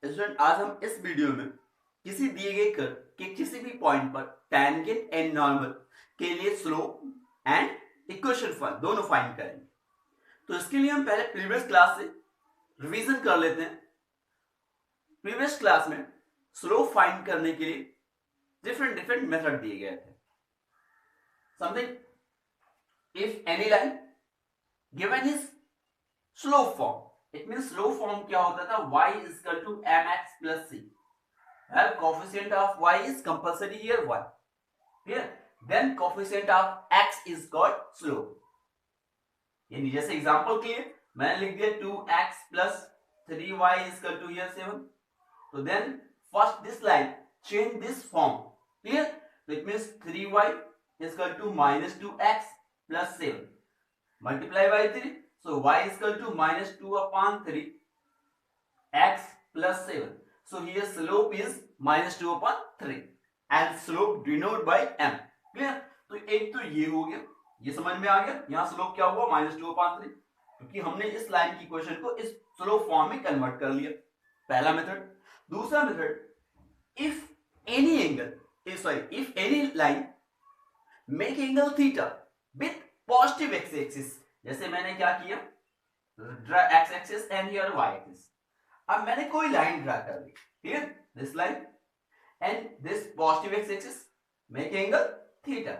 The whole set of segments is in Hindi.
स्टूडेंट आज हम इस वीडियो में किसी दिए गए कर्व के किसी भी पॉइंट पर टैंजेंट एंड नॉर्मल के लिए स्लोप एंड इक्वेशन दोनों फाइंड करेंगे। तो इसके लिए हम पहले प्रीवियस क्लास से रिवीजन कर लेते हैं। प्रीवियस क्लास में स्लोप फाइंड करने के लिए डिफरेंट मेथड दिए गए थे। Something if any line given is slope form, it mean slope form क्या होता था, y is equal to mx plus c, where coefficient of y is compulsory here 1, clear, then coefficient of x is called slope। यानी जैसे एग्जांपल के लिए मैंने लिख दिया 2x plus 3y is equal to here 7, तो then first this line change this form, clear, so it means 3y is equal to minus 2x plus 7 multiply by 3, so y is equal to minus 2 upon 3 x plus 7, so here slope is minus 2 upon 3 and slope denoted by m, clear। तो एक तो ये हो गया, ये समझ में आ गया, यहाँ स्लोप क्या हुआ माइनस 2 अपॉन 3, क्योंकि हमने इस लाइन की इक्वेशन को इस स्लोप फॉर्म में कन्वर्ट कर लिया, पहला मेथड। दूसरा method, if any angle if any line make angle theta with positive X axis, जैसे मैंने क्या किया, X axis and here Y axis. अब मैंने कोई लाइन ड्रा कर ली, clear, this line and this positive X axis make angle theta,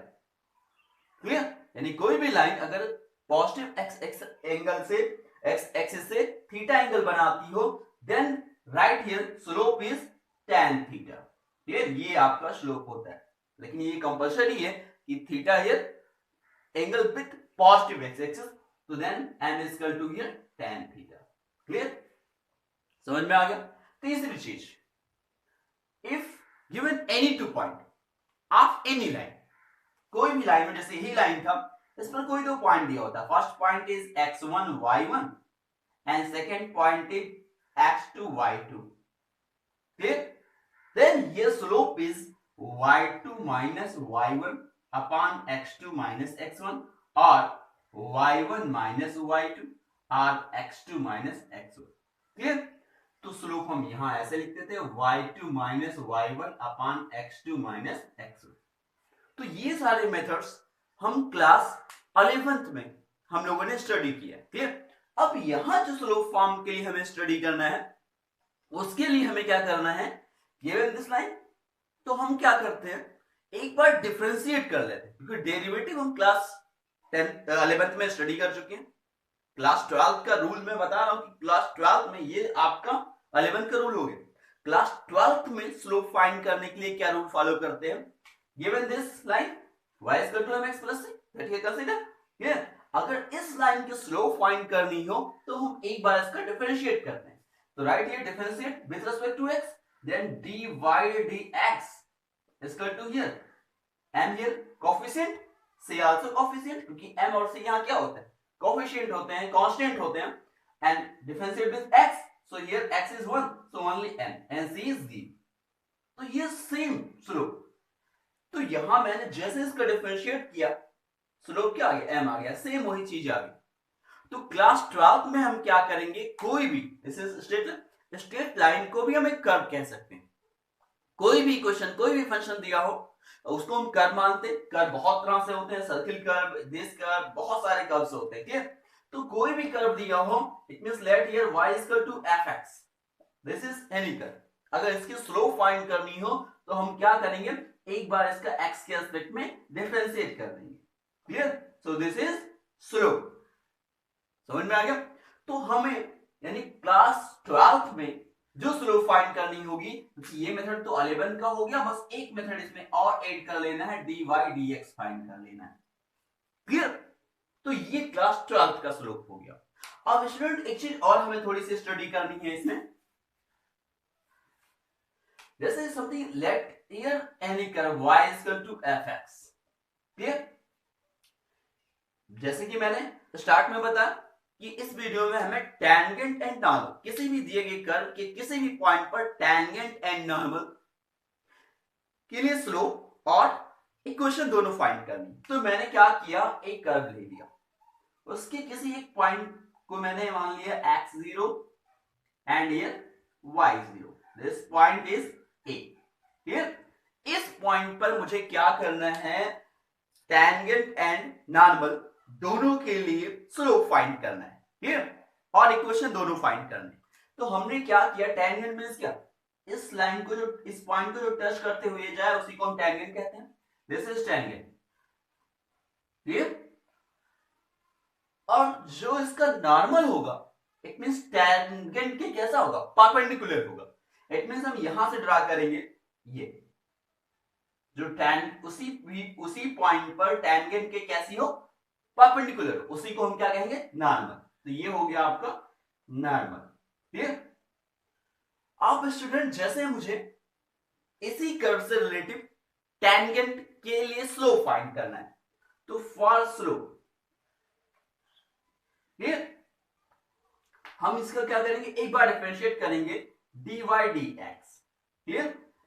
clear. यानी कोई भी लाइन अगर पॉजिटिव एक्स एंगल से एक्स एक्सिस से थीटा एंगल बनाती हो, then right here slope is tan theta, clear, ये आपका स्लोप होता है। लेकिन ये कंपल्सरी है कि theta here angle with positive X axis, तो then m is equal to here tan theta, clear, समझ में आ गया। तीसरी चीज, if given any two point of any line, कोई भी लाइन में, जैसे यही लाइन था, इस पर कोई दो पॉइंट दिया होता, first point is x1 y1 and second point is x2 y2, clear, then ये slope is y2 minus y1 upon x2 minus x1 और y1 minus y2 और x2 minus x1, क्लियर। तो स्लोप हम यहां ऐसे लिखते थे y2 minus y1 upon x2 minus x1। तो ये सारे मेथड्स हम क्लास 11th में हम लोगों ने स्टडी किया, क्लियर। अब यहां जो स्लोप फॉर्म के लिए हमें स्टडी करना है, उसके लिए हमें क्या करना है, गिवन दिस लाइन, तो हम क्या करते हैं, एक बार डिफरेंशिएट कर लेते हैं, क्योंकि डेरिवेटिव हम क्लास 11th में स्टडी कर चुके हैं। क्लास 12th का रूल मैं बता रहा हूं कि क्लास 12th में ये आपका 11th का रूल हो गया। क्लास 12th में स्लोप फाइंड करने के लिए क्या रूल फॉलो करते हैं, given this line y is equal to mx plus c, that you consider, clear. अगर इस लाइन की स्लोप फाइंड करनी हो तो हम एक बार इसका डिफरेंशिएट करते हैं, तो right here differentiate with respect to x, then dy dx is equal to here m here coefficient c also coefficient, क्योंकि m और c यहाँ क्या होते हैं, कोएफिशिएंट होते हैं, कांस्टेंट होते हैं, and differentiate with x, so here x is 1, so only m and c is d, तो ये सेम स्लोप। तो यहां मैंने जैसे इसका डिफरेंशिएट किया, स्लोप क्या आ गया, m आ गया, सेम वही चीज आ गई। तो क्लास 12 में हम क्या करेंगे, कोई भी स्ट्रेट लाइन को भी हम एक कर्व कह सकते हैं। कोई भी इक्वेशन, कोई भी फंक्शन दिया हो, उसको हम कर्व मानते हैं। कर्व बहुत तरह से होते हैं, सर्किल कर्व, दिस कर्व, बहुत सारे कर्व्स होते हैं, क्लियर। तो कोई भी कर्व दिया हो, it means let here y is equal to fx, this is any curve. अगर इसकी स्लोप फाइंड करनी हो तो हम क्या करेंगे, एक बार इसका x के रिस्पेक्ट में डिफरेंशिएट कर देंगे, clear, so this is slope, समझ में आ गया। तो हमें यानी क्लास 12th में जो स्लोप फाइंड करनी होगी, ये मेथड तो 11 का हो गया, बस एक मेथड इसमें और ऐड कर लेना है, dy dx फाइंड कर लेना है, क्लियर। तो ये क्लास 12th का स्लोप हो गया। अब स्टूडेंट एक चीज और हमें थोड़ी सी स्टडी करनी है इसमें, जैसे something let here any curve y is equal to fx, clear. जैसे कि मैंने स्टार्ट में बताया कि इस वीडियो में हमें टैंजेंट एंड नॉर्मल, किसी भी दिए गए कर्व के किसी भी पॉइंट पर टैंजेंट एंड नॉर्मल के लिए स्लोप और इक्वेशन दोनों फाइंड करनी। तो मैंने क्या किया, एक कर्व ले लिया, उसके किसी एक पॉइंट को मैंने मान लिया x0 and here y0, this point is a. Clear? इस पॉइंट पर मुझे क्या करना है, टेंजेंट एंड नॉर्मल दोनों के लिए स्लोप फाइंड करना है। क्लियर? और इक्वेशन दोनों फाइंड करने। तो हमने क्या किया, टेंजेंट मींस क्या, इस लाइन को जो, इस पॉइंट को जो टच करते हुए जाए उसी को हम टेंजेंट कहते हैं। This is tangent. क्लियर? और जो इसका नॉर्मल होगा, इट मींस टेंजेंट के कैसा होगा, परपेंडिकुलर होगा। इट मींस हम यहां से ड्रा करेंगे, ये जो उसी पॉइंट पर टेंजेंट के कैसी हो, परपेंडिकुलर, उसी को हम क्या कहेंगे, नॉर्मल। तो ये हो गया आपका नॉर्मल। क्लियर? अब स्टूडेंट जैसे मुझे इसी कर्व से रिलेटिव टेंजेंट के लिए स्लोप फाइंड करना है, तो फॉर स्लोप, क्लियर, हम इसका क्या करेंगे, एक बार डिफरेंशिएट करेंगे dy dx। Clear?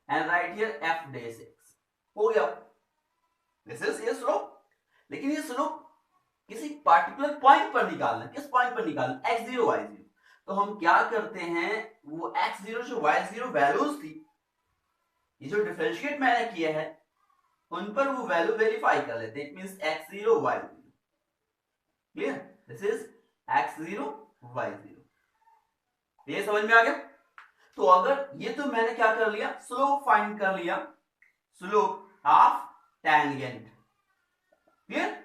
And right here f dash x। हो गया, दिस इज ये स्लोप। लेकिन ये स्लोप किसी पार्टिकुलर पॉइंट पर निकालना है। किस पॉइंट पर निकालना, x0 y0। तो हम क्या करते हैं, वो x0 जो y0 वैल्यूज थी, ये जो डिफरेंशिएट मैंने किया है उन पर वो वैल्यू वेरीफाई कर लेते हैं। It means x0 y0। Clear? This is x0 y0। ये समझ में आ गया? तो अगर ये, तो मैंने क्या कर लिया, स्लोप फाइंड कर लिया, slope of tangent. Clear?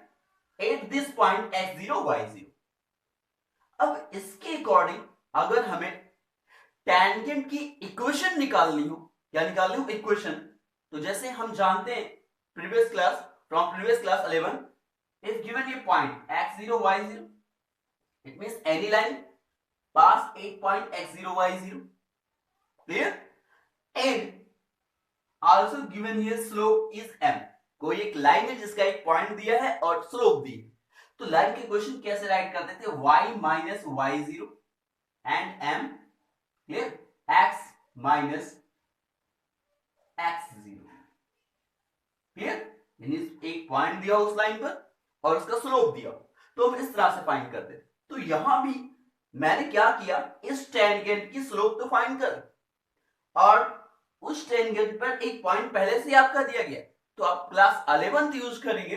At this point x0 y0। अब इसके अकॉर्डिंग अगर हमें टेंजेंट की इक्वेशन निकालनी हो, क्या निकालनी हो, इक्वेशन, तो जैसे हम जानते हैं previous class, from previous class 11, if given ये point x0 y0, it means any line pass a point x0 y0। Clear? And also given here slope is m। कोई एक लाइन है जिसका एक पॉइंट दिया है और स्लोप दी है। तो लाइन के क्वेश्चन कैसे राइट करते थे, y minus y0 and m, clear, x minus x0। Clear? यानी एक पॉइंट दिया उस लाइन पर और उसका स्लोप दिया, तो हम इस तरह से फाइंड करते थे। तो यहां भी मैंने क्या किया, इस टेंजेंट की स्लोप तो फाइंड कर, और उस टेंजेंट पर एक पॉइंट पहले से आपका दिया गया, तो आप क्लास 11th यूज करेंगे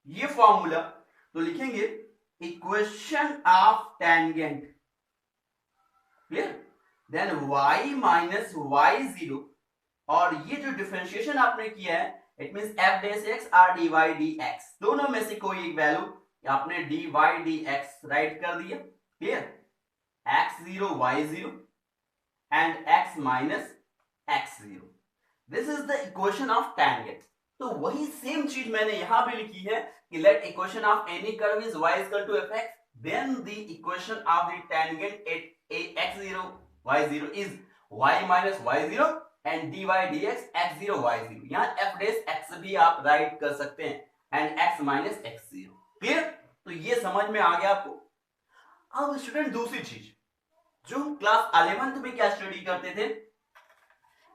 ये फॉर्मूला, तो लिखेंगे equation of tangent. Clear? Then y minus y0, और ये जो डिफरेंशिएशन आपने किया है, it means f dash x और dy dx, दोनों में से कोई एक वैल्यू आपने dy dx राइट कर दिया। Clear? x0 y0 and x minus x0, this is the equation of tangent. तो वही सेम चीज मैंने यहां भी लिखी है कि let equation of any curve is y equal to fx, then the equation of the tangent at x0 y0 is y minus y0 and dy dx x0 y0। यहां f डैश x भी आप राइट कर सकते हैं and x minus x0। Clear? तो ये समझ में आ गया आपको। अब स्टूडेंट दूसरी चीज जो हम क्लास 11th में क्या स्टडी करते थे,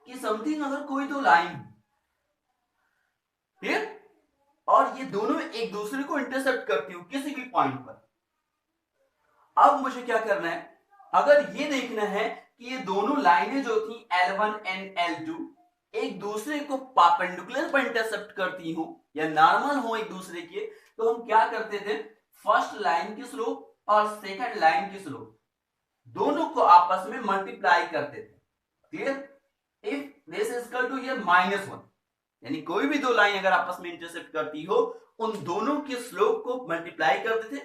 कि समथिंग अगर कोई दो लाइन, क्लियर, और ये दोनों एक दूसरे को इंटरसेप्ट करती हो किसी भी पॉइंट पर। अब मुझे क्या करना है, अगर ये देखना है कि ये दोनों लाइनें जो थी L1 एंड L2 एक दूसरे को परपेंडिकुलर पर इंटरसेप्ट करती हो या नॉर्मल हो एक दूसरे के, तो हम क्या करते थे, फर्स्ट लाइन की स्लोप और सेकंड लाइन की स्लोप दोनों को आपस में मल्टीप्लाई करते थे। Clear? If this is equal to ये -1, यानी कोई भी दो लाइन अगर आपस में इंटरसेक्ट करती हो, उन दोनों के स्लोप को मल्टीप्लाई करते थे।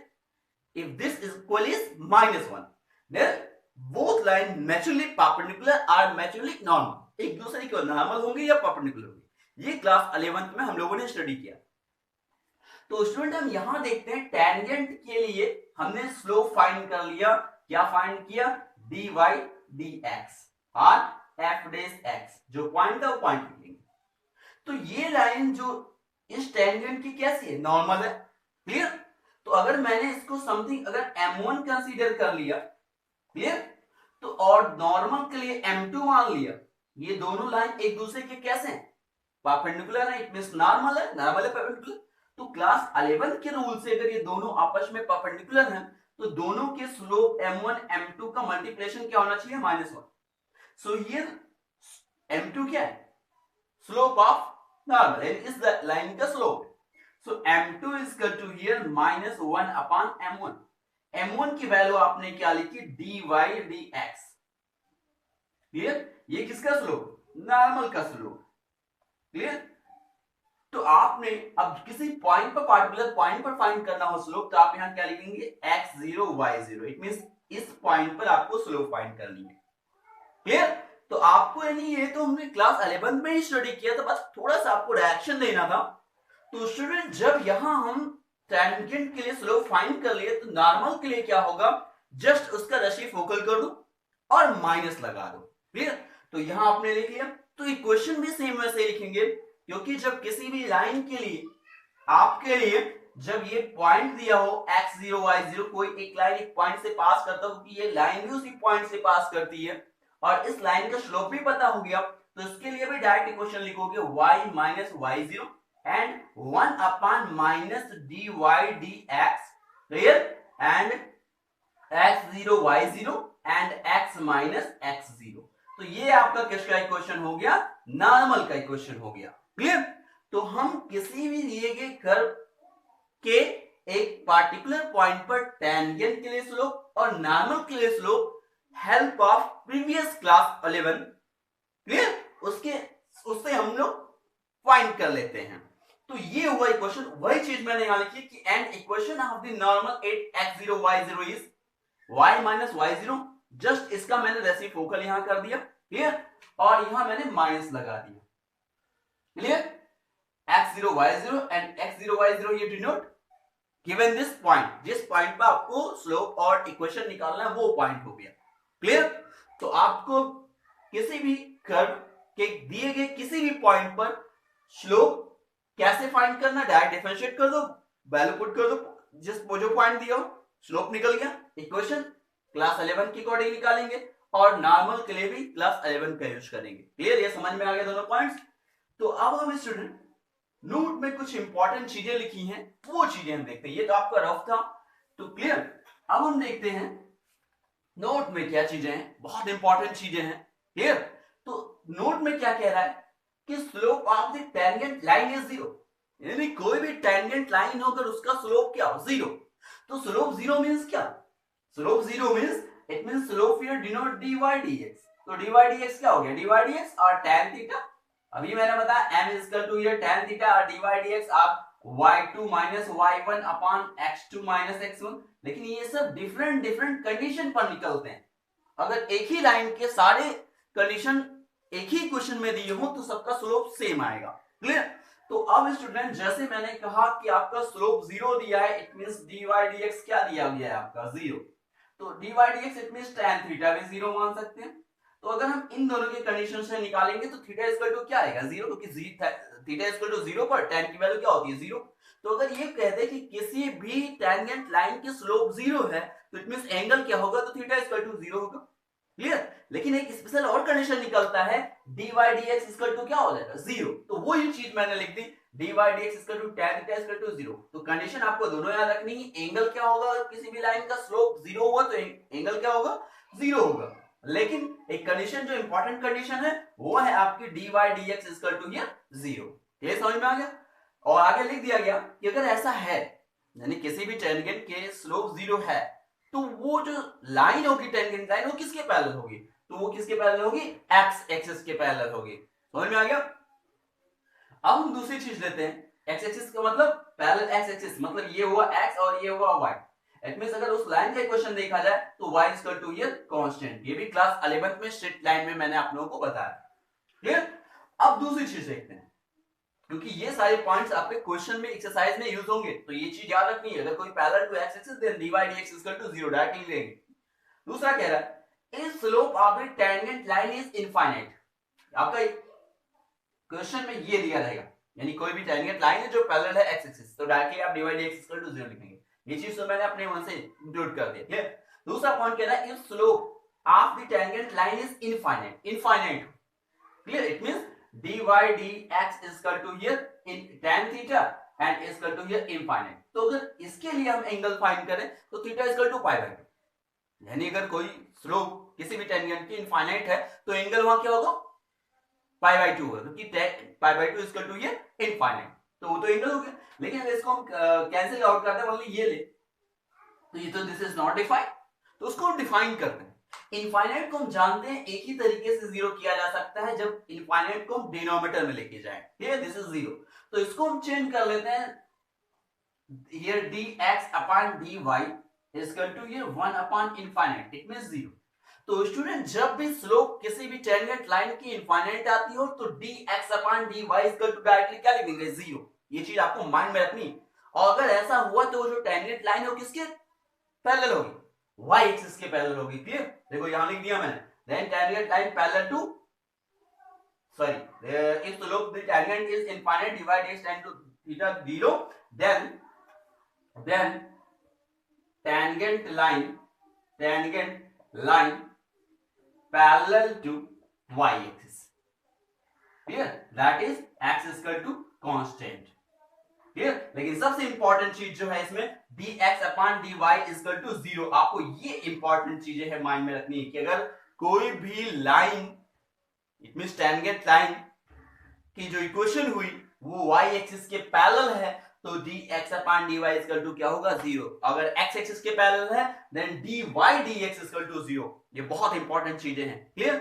If this is equal is -1, then both line naturally perpendicular और नेचुरली नॉर्मल, एक दूसरे के नॉर्मल होंगे या परपेंडिकुलर होंगे। ये क्लास 11th में हम लोगों ने स्टडी किया। तो स्टूडेंट हम यहां देखते हैं टेंजेंट के लिए हमने स्लोप फाइंड कर लिया। क्या फाइंड किया, dy dx और f डैश x, जो पॉइंट था वो पॉइंट लिखेंगे। तो ये लाइन जो इस टेंजेंट की कैसी है, नॉर्मल है। क्लियर? तो अगर मैंने इसको समथिंग अगर m1 कंसीडर कर लिया, क्लियर, तो और नॉर्मल के लिए m2 मान लिया, ये दोनों लाइन एक दूसरे के कैसे हैं, परपेंडिकुलर है, इट मींस नॉर्मल है, नॉर्मल है परपेंडिकुलर। तो क्लास 11 के रूल से अगर ये दोनों आपस में परपेंडिकुलर हैं, तो दोनों के स्लोप m1 m2 का मल्टीप्लिकेशन क्या होना चाहिए, -1। सो हियर m2 क्या है? स्लोप ऑफ नॉर्मल, इस लाइन का slope. So m2 is equal to here -1 upon m1। m1 की वैल्यू आपने क्या लिखी? dy dx। क्लियर? ये किसका स्लोप? नॉर्मल का स्लोप। क्लियर? तो आपने अब किसी पॉइंट पर, पार्टिकुलर पॉइंट पर फाइंड करना हो स्लोप, तो आप यहां क्या लिखेंगे? x0 y0। इट मींस इस पॉइंट पर आपको स्लोप फाइंड करनी है। क्लियर? तो आपको, यानी ये तो हमने क्लास 11 में ही स्टडी किया था, बस थोड़ा सा आपको रिएक्शन देना था। तो स्टूडेंट, जब यहां हम टेंजेंट के लिए स्लोप फाइंड कर लिए, तो नॉर्मल के लिए क्या होगा? जस्ट उसका रेशियो फोकल कर दो और माइनस लगा दो। क्लियर? तो यहां आपने लिख लिया। तो इक्वेशन भी सेम वैसे लिखेंगे, क्योंकि जब किसी भी लाइन के लिए आपके लिए जब ये पॉइंट दिया हो x0 y0, कोई एक लाइन एक पॉइंट से पास करता हो, क्योंकि ये लाइन भी उसी पॉइंट से पास करती है, और इस लाइन का स्लोप भी पता हो गया, तो इसके लिए भी डायरेक्ट इक्वेशन लिखोगे y minus y0 and 1 upon minus dy dx। Clear? And x0 y0 and x minus x0। तो ये आपका किसका इक्वेशन हो गया? नॉर्मल का इक्वेशन हो गया। क्लियर? तो हम किसी भी दिए गए कर्व के एक पार्टिकुलर पॉइंट पर टेंजेंट के लिए स्लोप और नॉर्मल के लिए slope, help of previous class 11, clear, उससे हम लोग फाइंड कर लेते हैं। तो ये हुआ इक्वेशन। वही चीज मैंने यहां लिखी कि and equation of the normal at x0 y0 is y minus y0। Just इसका मैंने रेसिप्रोकल यहां कर दिया। क्लियर? और यहां मैंने माइनस लगा दिया। Clear? x0 y0 and x0 y0 ये डिनोट गिवन दिस पॉइंट, जिस पॉइंट पर आपको स्लोप और इक्वेशन निकालना है वो पॉइंट हो गया। क्लियर? तो आपको किसी भी कर्व के दिए गए किसी भी पॉइंट पर स्लोप कैसे फाइंड करना? डायरेक्ट डिफरेंशिएट कर दो, वैल्यू पुट कर दो, जो पॉइंट दिया हो, स्लोप निकल गया। इक्वेशन क्लास 11 के अकॉर्डिंग निकालेंगे और नॉर्मल के लिए भी क्लास 11 का यूज करेंगे। क्लियर? ये समझ में आ गया दोनों पॉइंट्स? तो अब हम स्टूडेंट नोट में कुछ इंपॉर्टेंट चीजें लिखी हैं, वो चीजें हम देखते हैं। ये तो आपका रफ था, तो क्लियर? अब हम देखते हैं नोट में क्या चीजें हैं, बहुत इंपॉर्टेंट चीजें हैं। क्लियर? तो नोट में क्या कह रहा है कि slope of the tangent line is 0, यानी कोई भी टेंजेंट लाइन होकर उसका स्लोप क्या हो? 0। तो स्लोप 0 मींस क्या? Slope 0 means it means slope here denote dy dx। तो dy dx क्या हो गया? dy dx और tan थीटा, अभी मैंने बताया m is equal to here tan theta और dy dx आप y2 minus y1 upon x2 minus x1। लेकिन ये सब डिफरेंट कंडीशन पर निकलते हैं। अगर एक ही लाइन के सारे कंडीशन एक ही क्वेश्चन में दिए हो तो सबका स्लोप सेम आएगा। क्लियर? तो अब स्टूडेंट, जैसे मैंने कहा कि आपका स्लोप 0 दिया है, इट मींस dy dx क्या दिया गया है? आपका 0। तो dy dx it means tan theta भी 0 मान सकते हैं। तो अगर हम इन दोनों के कंडीशन से निकालेंगे तो थीटा इक्वल टू क्या आएगा? 0, क्योंकि थीटा इक्वल टू 0 पर tan की वैल्यू क्या होती है? 0। तो अगर ये कहते कि किसी भी टेंजेंट लाइन की स्लोप 0 है, तो इट मींस एंगल क्या होगा? तो थीटा इक्वल टू 0 होगा। क्लियर? लेकिन एक स्पेशल और कंडीशन निकलता है, dy dx इक्वल टू क्या हो जाएगा? 0। तो वो ही चीज मैंने लिख दी, dy dx equal to tan theta equal to 0। तो कंडीशन आपको दोनों याद रखनी है। एंगल क्या होगा? अगर किसी भी लाइन का स्लोप 0 हुआ तो एंगल क्या होगा? 0 होगा। लेकिन एक कंडीशन जो इंपॉर्टेंट कंडीशन है वो है आपकी dy dx equal to here 0। Clear? समझ में आ गया? और आगे लिख दिया गया कि अगर ऐसा है, यानी किसी भी टेंजेंट के स्लोप 0 है, तो वो जो लाइन होगी टेंजेंट लाइन, वो किसके पैरेलल होगी? तो वो किसके पैरेलल होगी? एक्स एक्सिस के पैरेलल होगी। समझ में आ गया? अब हम दूसरी चीज लेते हैं। एक्स एक्सिस का मतलब पैरेलल एक्स एक्सिस, मतलब ये हुआ एक्स और ये हुआ वाई। इट मींस अगर उस लाइन का इक्वेशन देखा जाए तो y equal to here constant. ये भी क्लास 11 में स्ट्रेट लाइन में मैंने आप लोगों को बताया। क्लियर? अब दूसरी चीज देखते हैं, क्योंकि ये सारे पॉइंट्स आपके क्वेश्चन में एक्सरसाइज में यूज होंगे, तो ये चीज याद रखनी है। अगर कोई parallel to x axis then dy dx equal to 0 directly लेंगे। दूसरा कह रहा है if slope of the tangent line is infinite. आपका क्वेश्चन में ये दिया रहेगा, यानी कोई भी टेंजेंट लाइन है जो पैरेलल है एक्स एक्सिस, तो डायरेक्टली आप dy dx इक्वल टू 0 लिखेंगे। ये चीज तो मैंने अपने मन से इंक्लूड कर दिया। क्लियर? दूसरा पॉइंट कह रहा है if slope of the tangent line is infinite. Clear? It means dy dx equal to here tan theta and equal to here infinite. तो अगर इसके लिए हम एंगल फाइंड करें तो theta equal to pi by 2, यानी अगर कोई स्लोप किसी भी टेंजेंट की इनफाइनाइट है तो एंगल वहां क्या होगा पाई बाई 2 होगा, क्योंकि पाई बाई 2 इक्वल टू ये इनफाइनाइट, तो वो तो एंगल हो गया। लेकिन अगर इसको हम कैंसिल आउट करते हैं, मतलब ये ले, तो ये तो दिस इज नॉट डिफाइंड, तो उसको डिफाइन करते हैं। इनफाइनाइट को हम जानते हैं एक ही तरीके से जीरो किया जा सकता है, जब इनफाइनाइट को हम डिनोमिनेटर में लेके जाएं, ठीक है, दिस इज जीरो, तो इसको हम चेंज कर लेते हैं, here dx upon dy is equal to ये 1 upon infinite, it means 0। तो स्टूडेंट जब भी स्लोप किसी भी टेंजेंट लाइन की इनफाइनाइट आती हो तो dx upon dy is equal to directly क्या लिख देंगे 0, ये चीज आपको माइंड में रखनी। और अगर ऐसा हुआ तो जो टेंजेंट लाइन है किसके पैरेलल होगी, y एक्सिस के पैरेलल होगी, क्लियर। देखो यहां लिख दिया मैंने, then tangent line parallel to if slope the tangent is infinite divide x tend to theta 0, then tangent line parallel to y axis, clear, that is x is equal to constant, clear। लेकिन सबसे इंपॉर्टेंट चीज जो है इसमें dx upon dy is equal to 0, आपको ये इंपॉर्टेंट चीजें है माइंड में रखनी है कि अगर कोई भी line, it means tangent line की जो इक्वेशन हुई वो y एक्सिस के पैरेलल है तो dx upon dy is equal to क्या होगा 0, अगर x एक्सिस के पैरेलल है then dy dx is equal to 0। ये बहुत इंपॉर्टेंट चीजें हैं, क्लियर।